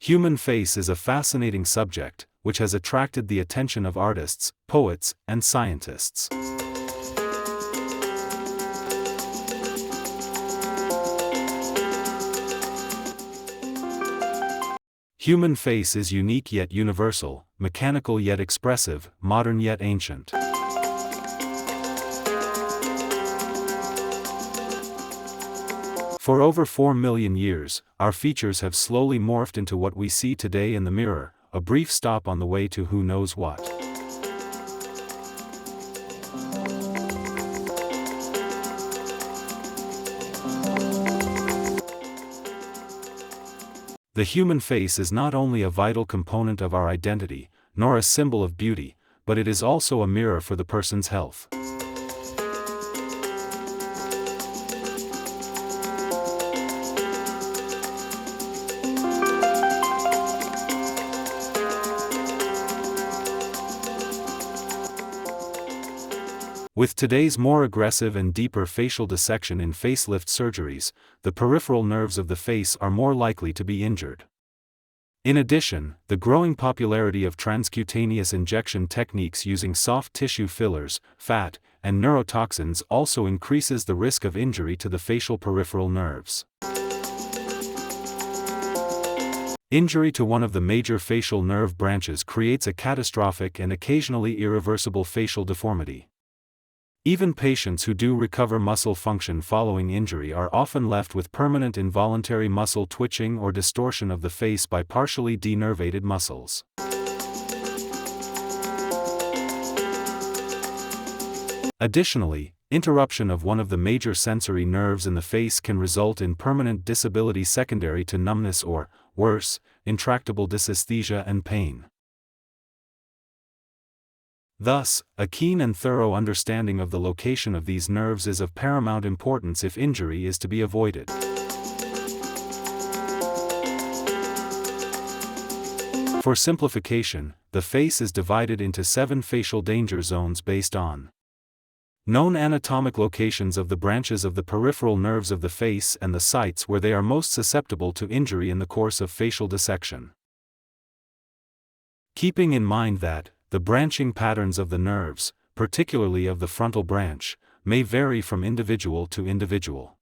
Human face is a fascinating subject, which has attracted the attention of artists, poets, and scientists. Human face is unique yet universal, mechanical yet expressive, modern yet ancient. For over 4 million years, our features have slowly morphed into what we see today in the mirror, a brief stop on the way to who knows what. The human face is not only a vital component of our identity, nor a symbol of beauty, but it is also a mirror for the person's health. With today's more aggressive and deeper facial dissection in facelift surgeries, the peripheral nerves of the face are more likely to be injured. In addition, the growing popularity of transcutaneous injection techniques using soft tissue fillers, fat, and neurotoxins also increases the risk of injury to the facial peripheral nerves. Injury to one of the major facial nerve branches creates a catastrophic and occasionally irreversible facial deformity. Even patients who do recover muscle function following injury are often left with permanent involuntary muscle twitching or distortion of the face by partially denervated muscles. Additionally, interruption of one of the major sensory nerves in the face can result in permanent disability secondary to numbness or, worse, intractable dysesthesia and pain. Thus, a keen and thorough understanding of the location of these nerves is of paramount importance if injury is to be avoided. For simplification, the face is divided into 7 facial danger zones based on known anatomic locations of the branches of the peripheral nerves of the face and the sites where they are most susceptible to injury in the course of facial dissection. Keeping in mind that the branching patterns of the nerves, particularly of the frontal branch, may vary from individual to individual.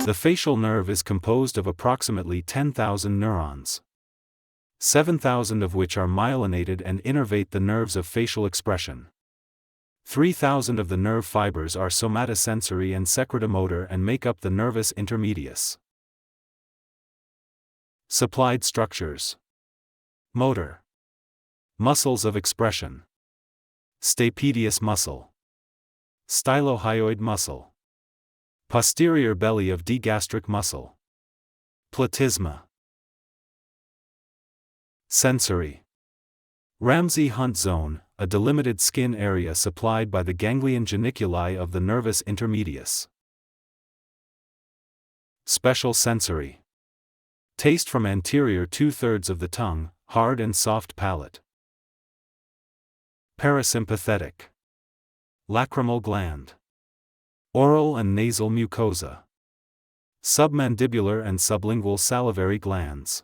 The facial nerve is composed of approximately 10,000 neurons, 7,000 of which are myelinated and innervate the nerves of facial expression. 3,000 of the nerve fibers are somatosensory and secretomotor and make up the nervus intermedius. Supplied structures: motor, muscles of expression, stapedius muscle, stylohyoid muscle, posterior belly of digastric muscle, platysma. Sensory: Ramsay-Hunt zone, a delimited skin area supplied by the ganglion geniculi of the nervus intermedius. Special sensory. Taste from anterior 2/3 of the tongue, hard and soft palate. Parasympathetic. Lacrimal gland. Oral and nasal mucosa. Submandibular and sublingual salivary glands.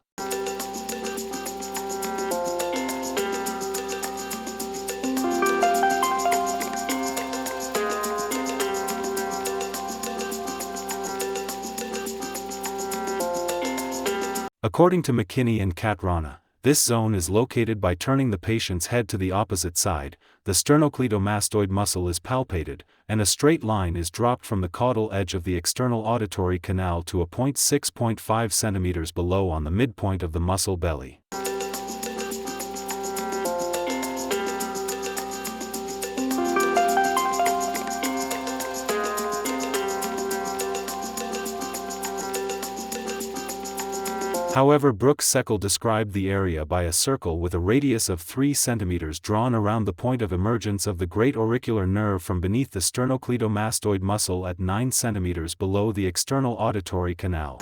According to McKinney and Catrona, this zone is located by turning the patient's head to the opposite side, the sternocleidomastoid muscle is palpated, and a straight line is dropped from the caudal edge of the external auditory canal to a point 6.5 cm below on the midpoint of the muscle belly. However, Brooks-Seckel described the area by a circle with a radius of 3 cm drawn around the point of emergence of the great auricular nerve from beneath the sternocleidomastoid muscle at 9 cm below the external auditory canal.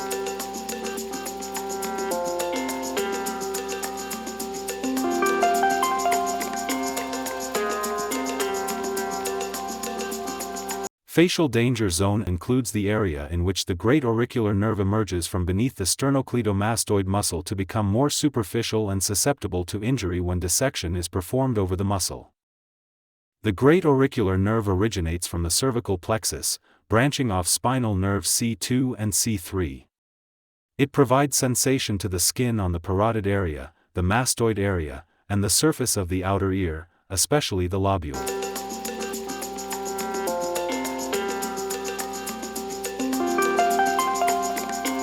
Facial danger zone includes the area in which the great auricular nerve emerges from beneath the sternocleidomastoid muscle to become more superficial and susceptible to injury when dissection is performed over the muscle. The great auricular nerve originates from the cervical plexus, branching off spinal nerves C2 and C3. It provides sensation to the skin on the parotid area, the mastoid area, and the surface of the outer ear, especially the lobule.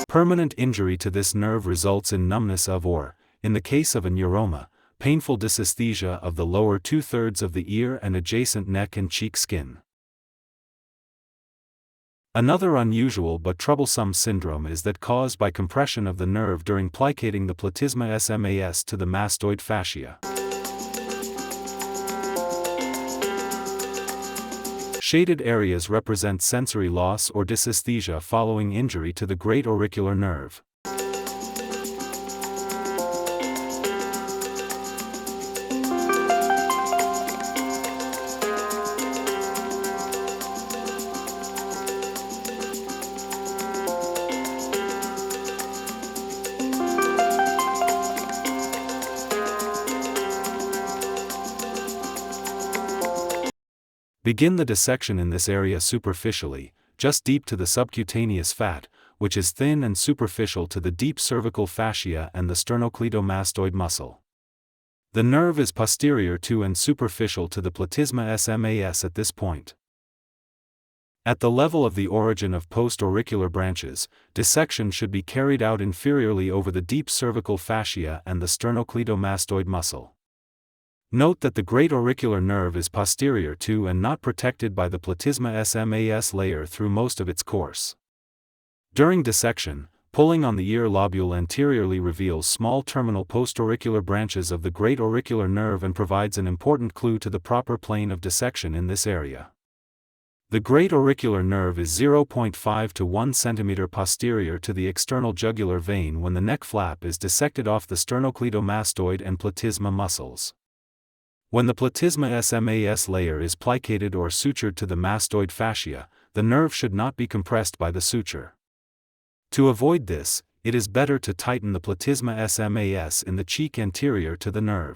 Permanent injury to this nerve results in numbness of or, in the case of a neuroma, painful dysesthesia of the lower 2/3 of the ear and adjacent neck and cheek skin. Another unusual but troublesome syndrome is that caused by compression of the nerve during plicating the platysma SMAS to the mastoid fascia. Shaded areas represent sensory loss or dysesthesia following injury to the great auricular nerve. Begin the dissection in this area superficially, just deep to the subcutaneous fat, which is thin and superficial to the deep cervical fascia and the sternocleidomastoid muscle. The nerve is posterior to and superficial to the platysma SMAS at this point. At the level of the origin of post-auricular branches, dissection should be carried out inferiorly over the deep cervical fascia and the sternocleidomastoid muscle. Note that the great auricular nerve is posterior to and not protected by the platysma SMAS layer through most of its course. During dissection, pulling on the ear lobule anteriorly reveals small terminal postauricular branches of the great auricular nerve and provides an important clue to the proper plane of dissection in this area. The great auricular nerve is 0.5 to 1 cm posterior to the external jugular vein when the neck flap is dissected off the sternocleidomastoid and platysma muscles. When the platysma SMAS layer is plicated or sutured to the mastoid fascia, the nerve should not be compressed by the suture. To avoid this, it is better to tighten the platysma SMAS in the cheek anterior to the nerve.